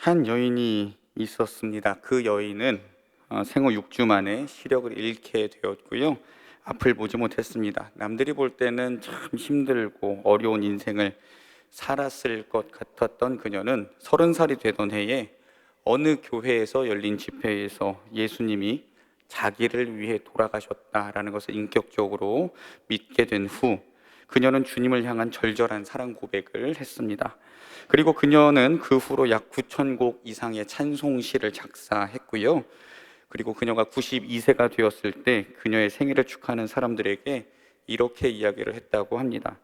한 여인이 있었습니다. 그 여인은 생후 6주 만에 시력을 잃게 되었고요. 앞을 보지 못했습니다. 남들이 볼 때는 참 힘들고 어려운 인생을 살았을 것 같았던 그녀는 30살이 되던 해에 어느 교회에서 열린 집회에서 예수님이 자기를 위해 돌아가셨다라는 것을 인격적으로 믿게 된 후 그녀는 주님을 향한 절절한 사랑 고백을 했습니다. 그리고 그녀는 그 후로 약 9천 곡 이상의 찬송시를 작사했고요. 그리고 그녀가 92세가 되었을 때 그녀의 생일을 축하하는 사람들에게 이렇게 이야기를 했다고 합니다.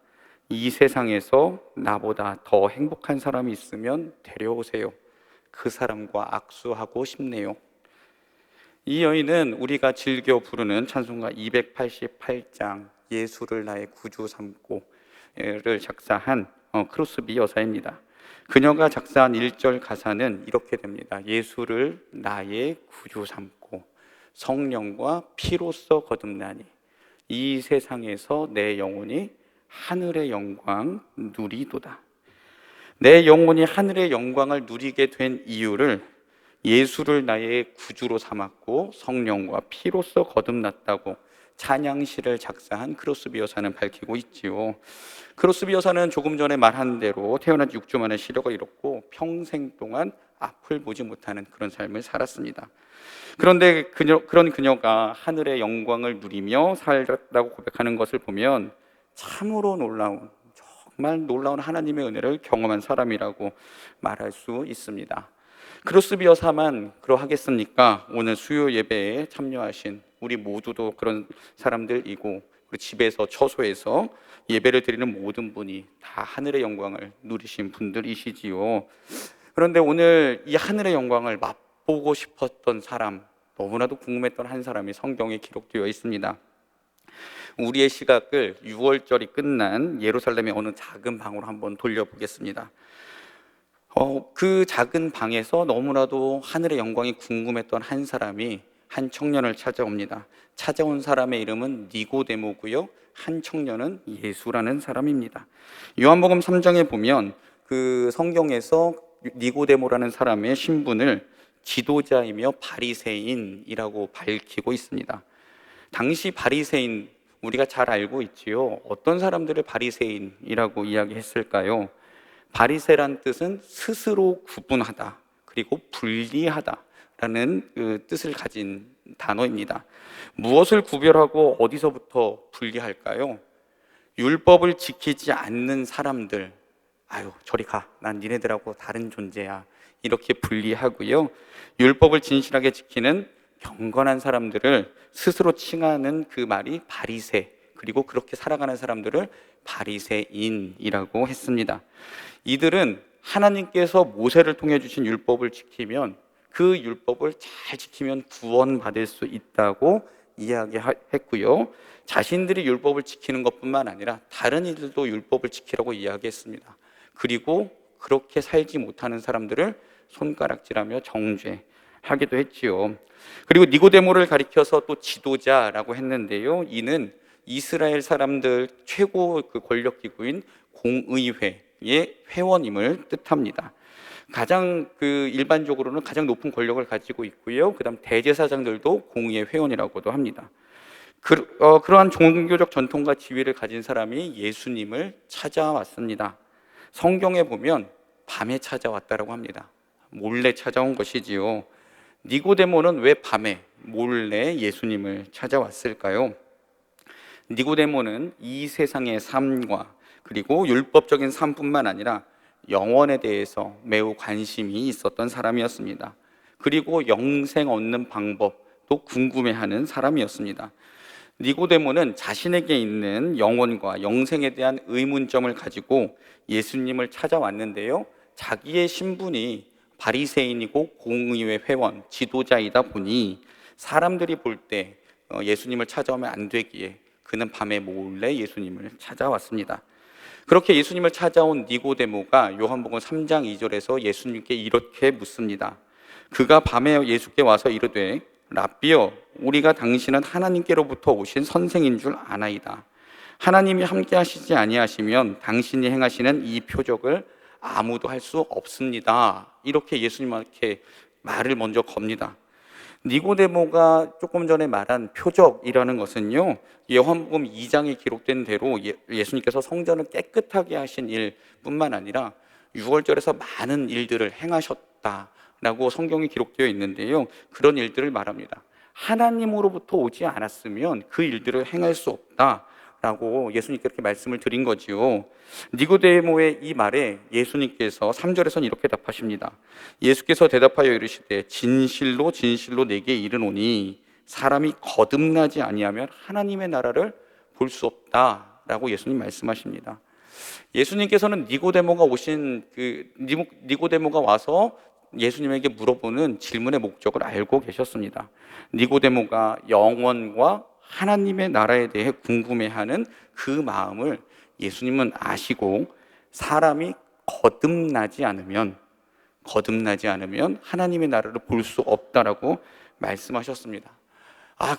이 세상에서 나보다 더 행복한 사람이 있으면 데려오세요. 그 사람과 악수하고 싶네요. 이 여인은 우리가 즐겨 부르는 찬송가 288장 예수를 나의 구주 삼고를 작사한 크로스비 여사입니다. 그녀가 작사한 1절 가사는 이렇게 됩니다. 예수를 나의 구주 삼고 성령과 피로써 거듭나니 이 세상에서 내 영혼이 하늘의 영광 누리도다. 내 영혼이 하늘의 영광을 누리게 된 이유를 예수를 나의 구주로 삼았고 성령과 피로써 거듭났다고 찬양시를 작사한 크로스비 여사는 밝히고 있지요. 크로스비 여사는 조금 전에 말한 대로 태어난 6주 만에 시력을 잃었고 평생 동안 앞을 보지 못하는 그런 삶을 살았습니다. 그런데 그런 그녀가 하늘의 영광을 누리며 살았다고 고백하는 것을 보면 참으로 정말 놀라운 하나님의 은혜를 경험한 사람이라고 말할 수 있습니다. 크로스비 여사만 그러하겠습니까? 오늘 수요 예배에 참여하신 우리 모두도 그런 사람들이고 우리 집에서 처소에서 예배를 드리는 모든 분이 다 하늘의 영광을 누리신 분들이시지요. 그런데 오늘 이 하늘의 영광을 맛보고 싶었던 사람, 너무나도 궁금했던 한 사람이 성경에 기록되어 있습니다. 우리의 시각을 6월절이 끝난 예루살렘의 어느 작은 방으로 한번 돌려보겠습니다. 그 작은 방에서 너무나도 하늘의 영광이 궁금했던 한 사람이 한 청년을 찾아옵니다. 찾아온 사람의 이름은 니고데모고요. 한 청년은 예수라는 사람입니다. 요한복음 3장에 보면 그 성경에서 니고데모라는 사람의 신분을 지도자이며 바리새인이라고 밝히고 있습니다. 당시 바리새인 우리가 잘 알고 있지요. 어떤 사람들을 바리새인이라고 이야기했을까요? 바리새란 뜻은 스스로 구분하다 그리고 분리하다라는 그 뜻을 가진 단어입니다. 무엇을 구별하고 어디서부터 분리할까요? 율법을 지키지 않는 사람들, 아유 저리 가, 난 니네들하고 다른 존재야, 이렇게 분리하고요. 율법을 진실하게 지키는 경건한 사람들을 스스로 칭하는 그 말이 바리새, 그리고 그렇게 살아가는 사람들을 바리새인이라고 했습니다. 이들은 하나님께서 모세를 통해 주신 율법을 지키면 그 율법을 잘 지키면 구원받을 수 있다고 이야기했고요. 자신들이 율법을 지키는 것뿐만 아니라 다른 이들도 율법을 지키라고 이야기했습니다. 그리고 그렇게 살지 못하는 사람들을 손가락질하며 정죄하기도 했지요. 그리고 니고데모를 가리켜서 또 지도자라고 했는데요. 이는 이스라엘 사람들 최고 그 권력 기구인 공의회의 회원임을 뜻합니다. 가장 일반적으로는 가장 높은 권력을 가지고 있고요. 그다음 대제사장들도 공의회 회원이라고도 합니다. 그러한 종교적 전통과 지위를 가진 사람이 예수님을 찾아왔습니다. 성경에 보면 밤에 찾아왔다라고 합니다. 몰래 찾아온 것이지요. 니고데모는 왜 밤에 몰래 예수님을 찾아왔을까요? 니고데모는 이 세상의 삶과 그리고 율법적인 삶뿐만 아니라 영원에 대해서 매우 관심이 있었던 사람이었습니다. 그리고 영생 얻는 방법도 궁금해하는 사람이었습니다. 니고데모는 자신에게 있는 영혼과 영생에 대한 의문점을 가지고 예수님을 찾아왔는데요. 자기의 신분이 바리새인이고 공의회 회원, 지도자이다 보니 사람들이 볼 때 예수님을 찾아오면 안 되기에 그는 밤에 몰래 예수님을 찾아왔습니다. 그렇게 예수님을 찾아온 니고데모가 요한복음 3장 2절에서 예수님께 이렇게 묻습니다. 그가 밤에 예수께 와서 이르되 랍비여, 우리가 당신은 하나님께로부터 오신 선생인 줄 아나이다. 하나님이 함께 하시지 아니하시면 당신이 행하시는 이 표적을 아무도 할 수 없습니다. 이렇게 예수님한테 말을 먼저 겁니다. 니고데모가 조금 전에 말한 표적이라는 것은요, 요한복음 2장에 기록된 대로 예수님께서 성전을 깨끗하게 하신 일뿐만 아니라 6월절에서 많은 일들을 행하셨다라고 성경에 기록되어 있는데요, 그런 일들을 말합니다. 하나님으로부터 오지 않았으면 그 일들을 행할 수 없다라고 예수님께 그렇게 말씀을 드린 거지요. 니고데모의 이 말에 예수님께서 3절에서는 이렇게 답하십니다. 예수께서 대답하여 이르시되 진실로 진실로 내게 이르노니 사람이 거듭나지 아니하면 하나님의 나라를 볼 수 없다라고 예수님 말씀하십니다. 예수님께서는 니고데모가 와서 예수님에게 물어보는 질문의 목적을 알고 계셨습니다. 니고데모가 영원과 하나님의 나라에 대해 궁금해하는 그 마음을 예수님은 아시고, 사람이 거듭나지 않으면 하나님의 나라를 볼 수 없다라고 말씀하셨습니다.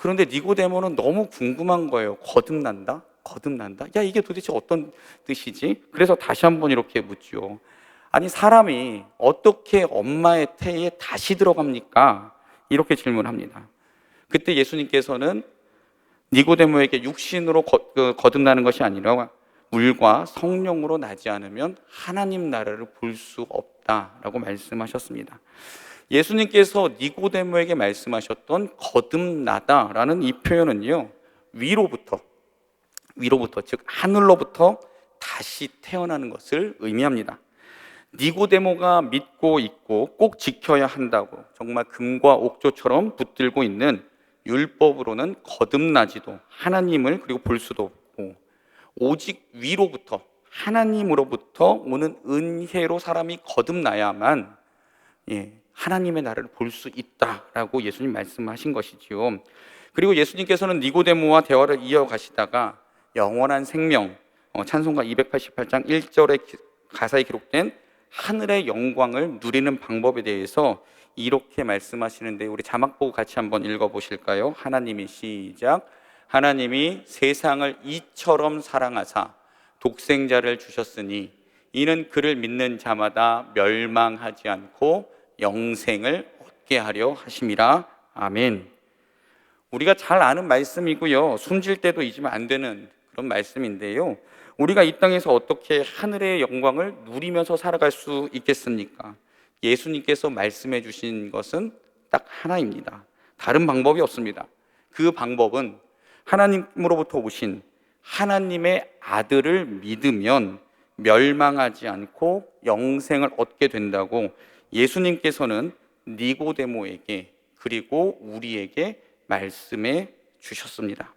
그런데 니고데모는 너무 궁금한 거예요. 거듭난다? 야, 이게 도대체 어떤 뜻이지? 그래서 다시 한번 이렇게 묻죠. 아니, 사람이 어떻게 엄마의 태에 다시 들어갑니까? 이렇게 질문합니다. 그때 예수님께서는 니고데모에게 육신으로 거듭나는 것이 아니라 물과 성령으로 나지 않으면 하나님 나라를 볼 수 없다라고 말씀하셨습니다. 예수님께서 니고데모에게 말씀하셨던 거듭나다라는 이 표현은요, 위로부터, 즉 하늘로부터 다시 태어나는 것을 의미합니다. 니고데모가 믿고 있고 꼭 지켜야 한다고 정말 금과 옥조처럼 붙들고 있는 율법으로는 거듭나지도, 하나님을 그리고 볼 수도 없고, 오직 위로부터, 하나님으로부터 오는 은혜로 사람이 거듭나야만 하나님의 나라를 볼 수 있다라고 예수님 말씀하신 것이지요. 그리고 예수님께서는 니고데모와 대화를 이어가시다가 영원한 생명, 찬송가 288장 1절의 가사에 기록된 하늘의 영광을 누리는 방법에 대해서 이렇게 말씀하시는데, 우리 자막 보고 같이 한번 읽어보실까요? 하나님이 시작. 하나님이 세상을 이처럼 사랑하사 독생자를 주셨으니 이는 그를 믿는 자마다 멸망하지 않고 영생을 얻게 하려 하심이라. 아멘. 우리가 잘 아는 말씀이고요, 숨질 때도 잊으면 안 되는 그런 말씀인데요, 우리가 이 땅에서 어떻게 하늘의 영광을 누리면서 살아갈 수 있겠습니까? 예수님께서 말씀해 주신 것은 딱 하나입니다. 다른 방법이 없습니다. 그 방법은 하나님으로부터 오신 하나님의 아들을 믿으면 멸망하지 않고 영생을 얻게 된다고 예수님께서는 니고데모에게 그리고 우리에게 말씀해 주셨습니다.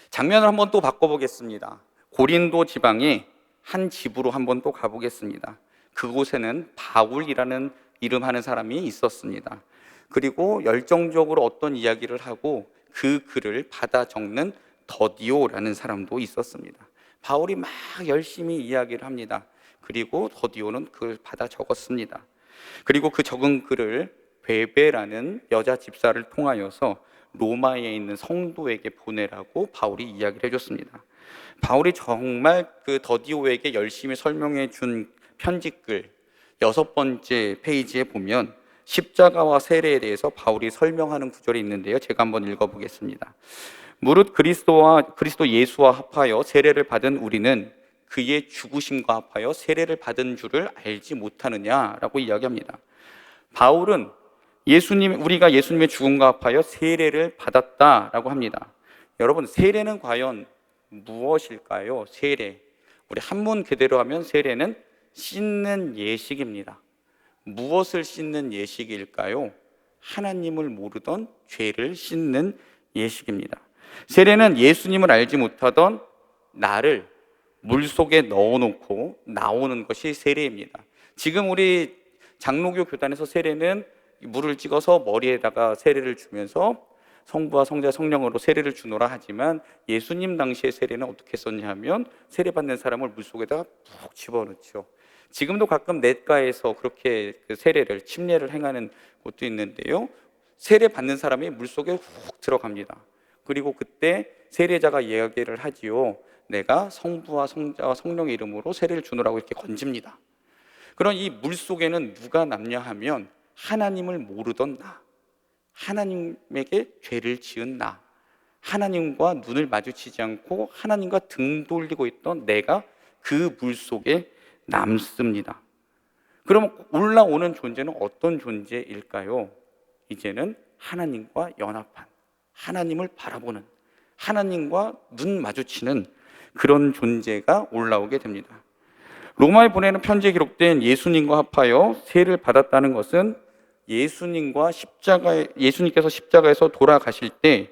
장면을 한번 또 바꿔보겠습니다. 고린도 지방의 한 집으로 한번 또 가보겠습니다. 그곳에는 바울이라는 이름하는 사람이 있었습니다. 그리고 열정적으로 어떤 이야기를 하고 그 글을 받아 적는 더디오라는 사람도 있었습니다. 바울이 막 열심히 이야기를 합니다. 그리고 더디오는 그걸 받아 적었습니다. 그리고 그 적은 글을 베베라는 여자 집사를 통하여서 로마에 있는 성도에게 보내라고 바울이 이야기를 해줬습니다. 바울이 정말 그 더디오에게 열심히 설명해 준 편지글 6번째 페이지에 보면 십자가와 세례에 대해서 바울이 설명하는 구절이 있는데요, 제가 한번 읽어보겠습니다. 무릇 그리스도 예수와 합하여 세례를 받은 우리는 그의 죽으심과 합하여 세례를 받은 줄을 알지 못하느냐라고 이야기합니다. 바울은 우리가 예수님의 죽음과 합하여 세례를 받았다라고 합니다. 여러분, 세례는 과연 무엇일까요? 세례, 우리 한문 그대로 하면 세례는 씻는 예식입니다. 무엇을 씻는 예식일까요? 하나님을 모르던 죄를 씻는 예식입니다. 세례는 예수님을 알지 못하던 나를 물속에 넣어놓고 나오는 것이 세례입니다. 지금 우리 장로교 교단에서 세례는 물을 찍어서 머리에다가 세례를 주면서 성부와 성자 성령으로 세례를 주노라 하지만, 예수님 당시의 세례는 어떻게 했었냐 하면 세례받는 사람을 물속에다가 푹 집어넣죠. 지금도 가끔 냇가에서 그렇게 그 세례를, 침례를 행하는 곳도 있는데요, 세례 받는 사람이 물속에 훅 들어갑니다. 그리고 그때 세례자가 이야기를 하지요. 내가 성부와 성자와 성령의 이름으로 세례를 주노라고 이렇게 건집니다. 그런 이 물 속에는 누가 남냐 하면 하나님을 모르던 나, 하나님에게 죄를 지은 나, 하나님과 눈을 마주치지 않고 하나님과 등 돌리고 있던 내가 그 물 속에 남습니다. 그럼 올라오는 존재는 어떤 존재일까요? 이제는 하나님과 연합한, 하나님을 바라보는, 하나님과 눈 마주치는 그런 존재가 올라오게 됩니다. 로마에 보내는 편지에 기록된 예수님과 합하여 세를 받았다는 것은 예수님께서 십자가에서 돌아가실 때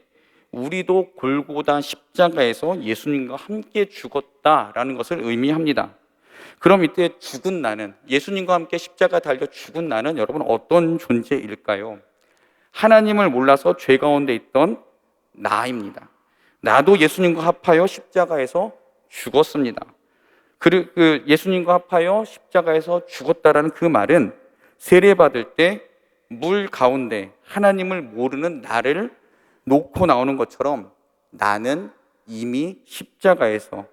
우리도 골고다 십자가에서 예수님과 함께 죽었다라는 것을 의미합니다. 그럼 이때 죽은 나는, 예수님과 함께 십자가 달려 죽은 나는 여러분 어떤 존재일까요? 하나님을 몰라서 죄 가운데 있던 나입니다. 나도 예수님과 합하여 십자가에서 죽었습니다. 그 예수님과 합하여 십자가에서 죽었다라는 그 말은 세례받을 때 물 가운데 하나님을 모르는 나를 놓고 나오는 것처럼 나는 이미 십자가에서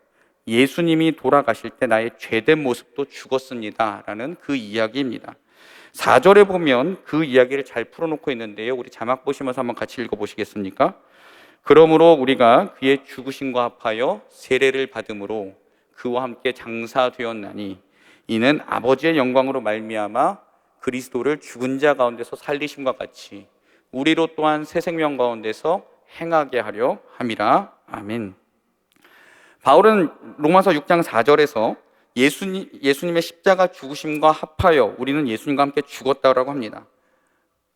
예수님이 돌아가실 때 나의 죄된 모습도 죽었습니다 라는 그 이야기입니다. 4절에 보면 그 이야기를 잘 풀어놓고 있는데요, 우리 자막 보시면서 한번 같이 읽어보시겠습니까? 그러므로 우리가 그의 죽으심과 합하여 세례를 받음으로 그와 함께 장사되었나니 이는 아버지의 영광으로 말미암아 그리스도를 죽은 자 가운데서 살리심과 같이 우리로 또한 새 생명 가운데서 행하게 하려 함이라. 아멘. 바울은 로마서 6장 4절에서 예수님의 십자가 죽으심과 합하여 우리는 예수님과 함께 죽었다고 합니다.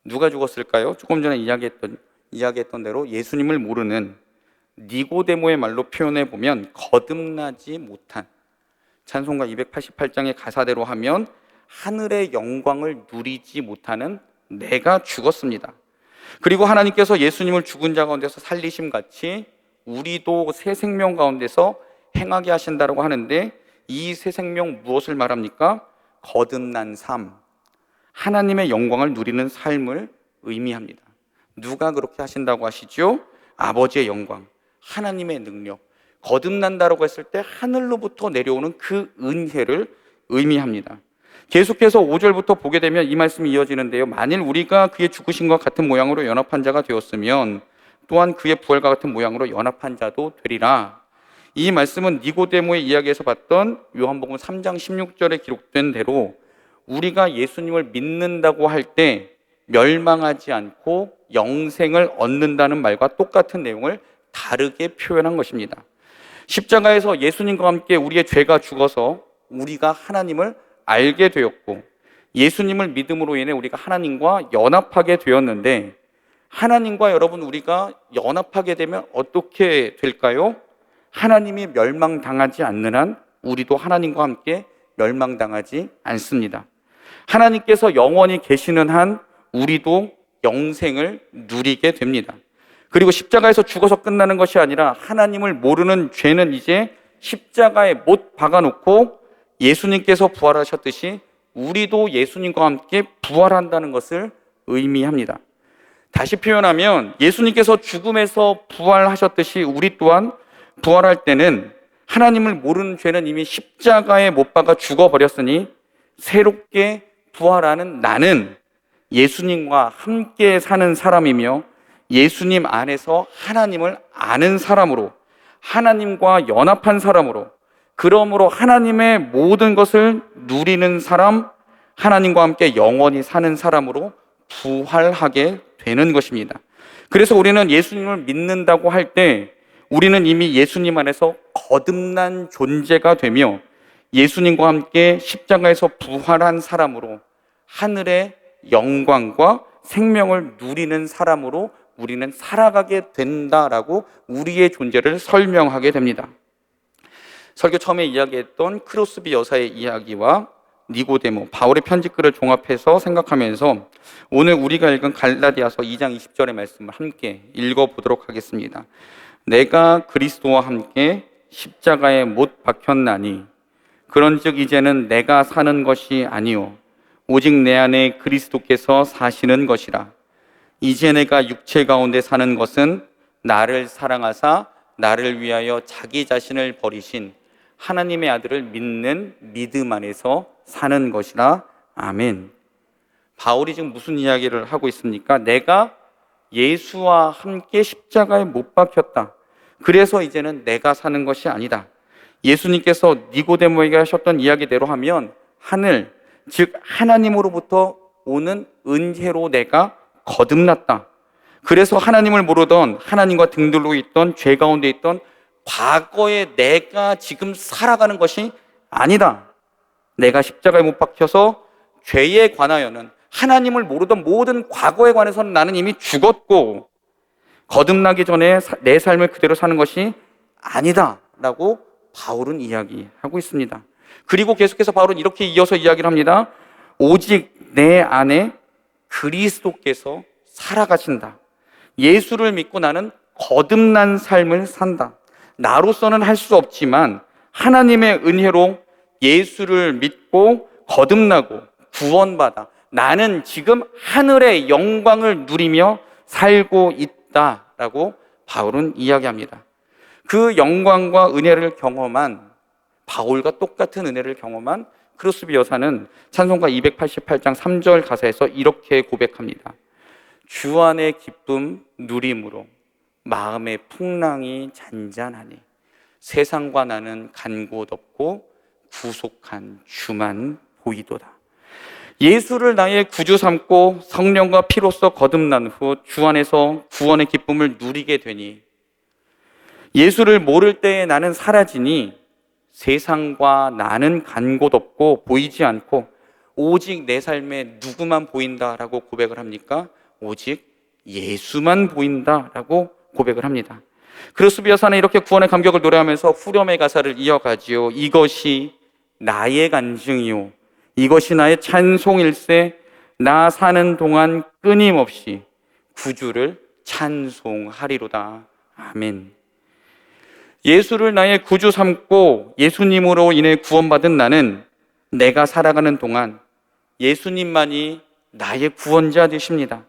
누가 죽었을까요? 조금 전에 이야기했던 대로 예수님을 모르는 니고데모의 말로 표현해 보면 거듭나지 못한, 찬송가 288장의 가사대로 하면 하늘의 영광을 누리지 못하는 내가 죽었습니다. 그리고 하나님께서 예수님을 죽은 자 가운데서 살리심 같이 우리도 새 생명 가운데서 행하게 하신다고 하는데, 이 새 생명 무엇을 말합니까? 거듭난 삶, 하나님의 영광을 누리는 삶을 의미합니다. 누가 그렇게 하신다고 하시죠? 아버지의 영광, 하나님의 능력, 거듭난다라고 했을 때 하늘로부터 내려오는 그 은혜를 의미합니다. 계속해서 5절부터 보게 되면 이 말씀이 이어지는데요, 만일 우리가 그의 죽으심과 같은 모양으로 연합한 자가 되었으면 또한 그의 부활과 같은 모양으로 연합한 자도 되리라. 이 말씀은 니고데모의 이야기에서 봤던 요한복음 3장 16절에 기록된 대로 우리가 예수님을 믿는다고 할 때 멸망하지 않고 영생을 얻는다는 말과 똑같은 내용을 다르게 표현한 것입니다. 십자가에서 예수님과 함께 우리의 죄가 죽어서 우리가 하나님을 알게 되었고, 예수님을 믿음으로 인해 우리가 하나님과 연합하게 되었는데, 하나님과 여러분 우리가 연합하게 되면 어떻게 될까요? 하나님이 멸망당하지 않는 한 우리도 하나님과 함께 멸망당하지 않습니다. 하나님께서 영원히 계시는 한 우리도 영생을 누리게 됩니다. 그리고 십자가에서 죽어서 끝나는 것이 아니라 하나님을 모르는 죄는 이제 십자가에 못 박아놓고 예수님께서 부활하셨듯이 우리도 예수님과 함께 부활한다는 것을 의미합니다. 다시 표현하면 예수님께서 죽음에서 부활하셨듯이 우리 또한 부활할 때는 하나님을 모르는 죄는 이미 십자가에 못 박아 죽어버렸으니 새롭게 부활하는 나는 예수님과 함께 사는 사람이며 예수님 안에서 하나님을 아는 사람으로, 하나님과 연합한 사람으로, 그러므로 하나님의 모든 것을 누리는 사람, 하나님과 함께 영원히 사는 사람으로 부활하게 되는 것입니다. 그래서 우리는 예수님을 믿는다고 할 때 우리는 이미 예수님 안에서 거듭난 존재가 되며 예수님과 함께 십자가에서 부활한 사람으로 하늘의 영광과 생명을 누리는 사람으로 우리는 살아가게 된다라고 우리의 존재를 설명하게 됩니다. 설교 처음에 이야기했던 크로스비 여사의 이야기와 니고데모, 바울의 편지글을 종합해서 생각하면서 오늘 우리가 읽은 갈라디아서 2장 20절의 말씀을 함께 읽어보도록 하겠습니다. 내가 그리스도와 함께 십자가에 못 박혔나니 그런즉 이제는 내가 사는 것이 아니요 오직 내 안에 그리스도께서 사시는 것이라. 이제 내가 육체 가운데 사는 것은 나를 사랑하사 나를 위하여 자기 자신을 버리신 하나님의 아들을 믿는 믿음 안에서 사는 것이라. 아멘. 바울이 지금 무슨 이야기를 하고 있습니까? 내가 예수와 함께 십자가에 못 박혔다. 그래서 이제는 내가 사는 것이 아니다. 예수님께서 니고데모에게 하셨던 이야기대로 하면 하늘, 즉 하나님으로부터 오는 은혜로 내가 거듭났다. 그래서 하나님을 모르던, 하나님과 등들고 있던, 죄 가운데 있던 과거의 내가 지금 살아가는 것이 아니다. 내가 십자가에 못 박혀서 죄에 관하여는, 하나님을 모르던 모든 과거에 관해서는 나는 이미 죽었고 거듭나기 전에 내 삶을 그대로 사는 것이 아니다 라고 바울은 이야기하고 있습니다. 그리고 계속해서 바울은 이렇게 이어서 이야기를 합니다. 오직 내 안에 그리스도께서 살아가신다. 예수를 믿고 나는 거듭난 삶을 산다. 나로서는 할 수 없지만 하나님의 은혜로 예수를 믿고 거듭나고 구원받아 나는 지금 하늘의 영광을 누리며 살고 있다라고 바울은 이야기합니다. 그 영광과 은혜를 경험한, 바울과 똑같은 은혜를 경험한 크로스비 여사는 찬송가 288장 3절 가사에서 이렇게 고백합니다. 주 안의 기쁨 누림으로 마음의 풍랑이 잔잔하니 세상과 나는 간 곳 없고 구속한 주만 보이도다. 예수를 나의 구주 삼고 성령과 피로써 거듭난 후 주 안에서 구원의 기쁨을 누리게 되니 예수를 모를 때에 나는 사라지니 세상과 나는 간 곳 없고 보이지 않고 오직 내 삶에 누구만 보인다라고 고백을 합니까? 오직 예수만 보인다라고 고백을 합니다. 크로스비 여사는 이렇게 구원의 감격을 노래하면서 후렴의 가사를 이어가지요. 이것이 나의 간증이요 이것이 나의 찬송일세 나 사는 동안 끊임없이 구주를 찬송하리로다. 아멘. 예수를 나의 구주 삼고 예수님으로 인해 구원받은 나는 내가 살아가는 동안 예수님만이 나의 구원자 되십니다.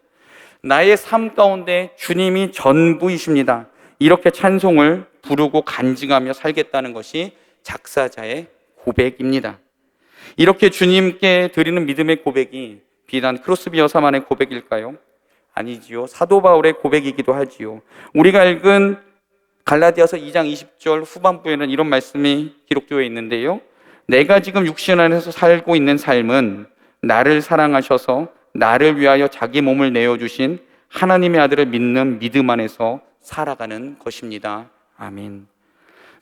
나의 삶 가운데 주님이 전부이십니다. 이렇게 찬송을 부르고 간증하며 살겠다는 것이 작사자의 고백입니다. 이렇게 주님께 드리는 믿음의 고백이 비단 크로스비 여사만의 고백일까요? 아니지요. 사도 바울의 고백이기도 하지요. 우리가 읽은 갈라디아서 2장 20절 후반부에는 이런 말씀이 기록되어 있는데요. 내가 지금 육신 안에서 살고 있는 삶은 나를 사랑하셔서 나를 위하여 자기 몸을 내어주신 하나님의 아들을 믿는 믿음 안에서 살아가는 것입니다. 아멘.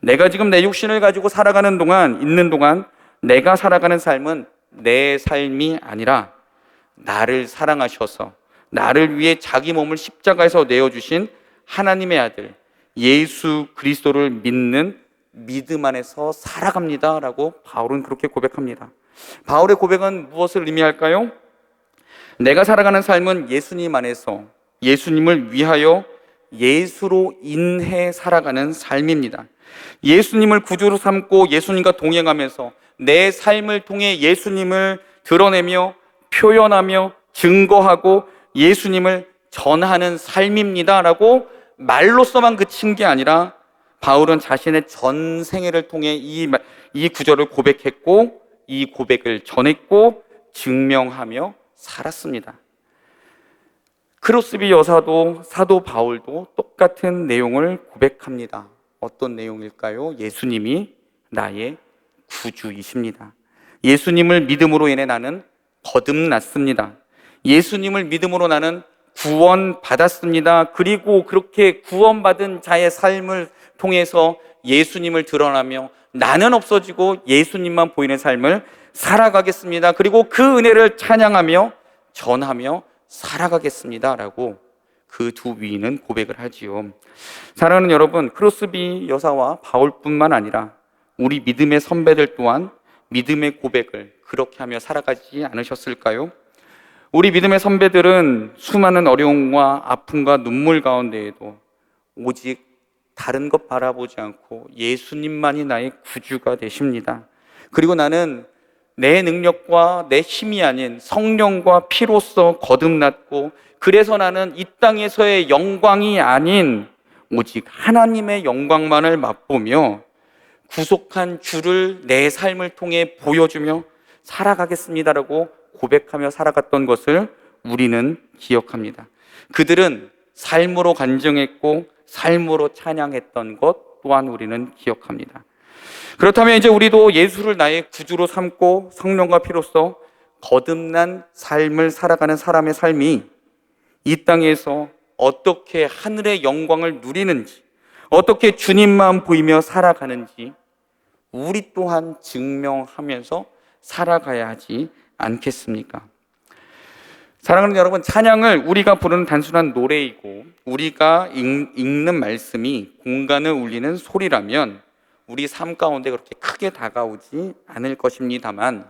내가 지금 내 육신을 가지고 살아가는 동안, 있는 동안 내가 살아가는 삶은 내 삶이 아니라 나를 사랑하셔서 나를 위해 자기 몸을 십자가에서 내어주신 하나님의 아들 예수 그리스도를 믿는 믿음 안에서 살아갑니다 라고 바울은 그렇게 고백합니다. 바울의 고백은 무엇을 의미할까요? 내가 살아가는 삶은 예수님 안에서 예수님을 위하여 예수로 인해 살아가는 삶입니다. 예수님을 구주로 삼고 예수님과 동행하면서 내 삶을 통해 예수님을 드러내며 표현하며 증거하고 예수님을 전하는 삶입니다 라고 말로서만 그친 게 아니라 바울은 자신의 전생애를 통해 이 구절을 고백했고 이 고백을 전했고 증명하며 살았습니다. 크로스비 여사도 사도 바울도 똑같은 내용을 고백합니다. 어떤 내용일까요? 예수님이 나의 구주이십니다. 예수님을 믿음으로 인해 나는 거듭났습니다. 예수님을 믿음으로 나는 구원받았습니다. 그리고 그렇게 구원받은 자의 삶을 통해서 예수님을 드러나며 나는 없어지고 예수님만 보이는 삶을 살아가겠습니다. 그리고 그 은혜를 찬양하며 전하며 살아가겠습니다 라고 그 두 위인은 고백을 하지요. 사랑하는 여러분, 크로스비 여사와 바울뿐만 아니라 우리 믿음의 선배들 또한 믿음의 고백을 그렇게 하며 살아가지 않으셨을까요? 우리 믿음의 선배들은 수많은 어려움과 아픔과 눈물 가운데에도 오직 다른 것 바라보지 않고 예수님만이 나의 구주가 되십니다. 그리고 나는 내 능력과 내 힘이 아닌 성령과 피로써 거듭났고 그래서 나는 이 땅에서의 영광이 아닌 오직 하나님의 영광만을 맛보며 구속한 주를 내 삶을 통해 보여주며 살아가겠습니다라고 고백하며 살아갔던 것을 우리는 기억합니다. 그들은 삶으로 간증했고 삶으로 찬양했던 것 또한 우리는 기억합니다. 그렇다면 이제 우리도 예수를 나의 구주로 삼고 성령과 피로써 거듭난 삶을 살아가는 사람의 삶이 이 땅에서 어떻게 하늘의 영광을 누리는지, 어떻게 주님만 보이며 살아가는지 우리 또한 증명하면서 살아가야 하지 않겠습니까? 사랑하는 여러분, 찬양을 우리가 부르는 단순한 노래이고 우리가 읽는 말씀이 공간을 울리는 소리라면 우리 삶 가운데 그렇게 크게 다가오지 않을 것입니다만,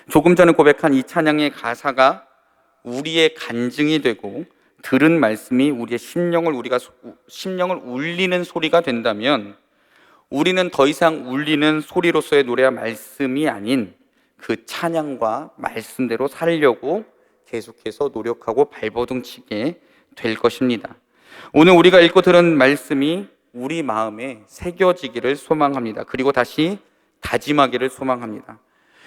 조금 전에 고백한 이 찬양의 가사가 우리의 간증이 되고 들은 말씀이 우리의 심령을 울리는 소리가 된다면 우리는 더 이상 울리는 소리로서의 노래와 말씀이 아닌 그 찬양과 말씀대로 살려고 계속해서 노력하고 발버둥치게 될 것입니다. 오늘 우리가 읽고 들은 말씀이 우리 마음에 새겨지기를 소망합니다. 그리고 다시 다짐하기를 소망합니다.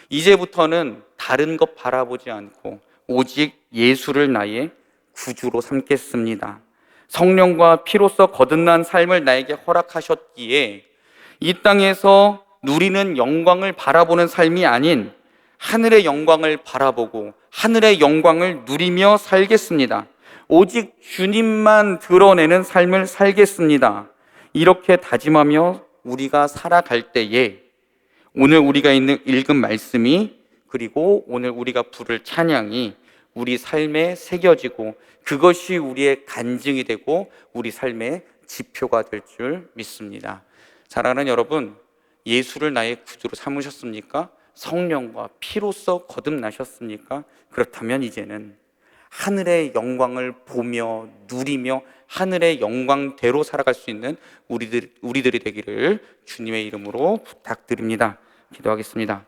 이제부터는 다른 것 바라보지 않고 오직 예수를 나의 구주로 삼겠습니다. 성령과 피로써 거듭난 삶을 나에게 허락하셨기에 이 땅에서 누리는 영광을 바라보는 삶이 아닌 하늘의 영광을 바라보고 하늘의 영광을 누리며 살겠습니다. 오직 주님만 드러내는 삶을 살겠습니다. 이렇게 다짐하며 우리가 살아갈 때에 오늘 우리가 읽은 말씀이, 그리고 오늘 우리가 부를 찬양이 우리 삶에 새겨지고 그것이 우리의 간증이 되고 우리 삶의 지표가 될 줄 믿습니다. 사랑하는 여러분, 예수를 나의 구주로 삼으셨습니까? 성령과 피로써 거듭나셨습니까? 그렇다면 이제는 하늘의 영광을 보며 누리며 하늘의 영광대로 살아갈 수 있는 우리들이 되기를 주님의 이름으로 부탁드립니다. 기도하겠습니다.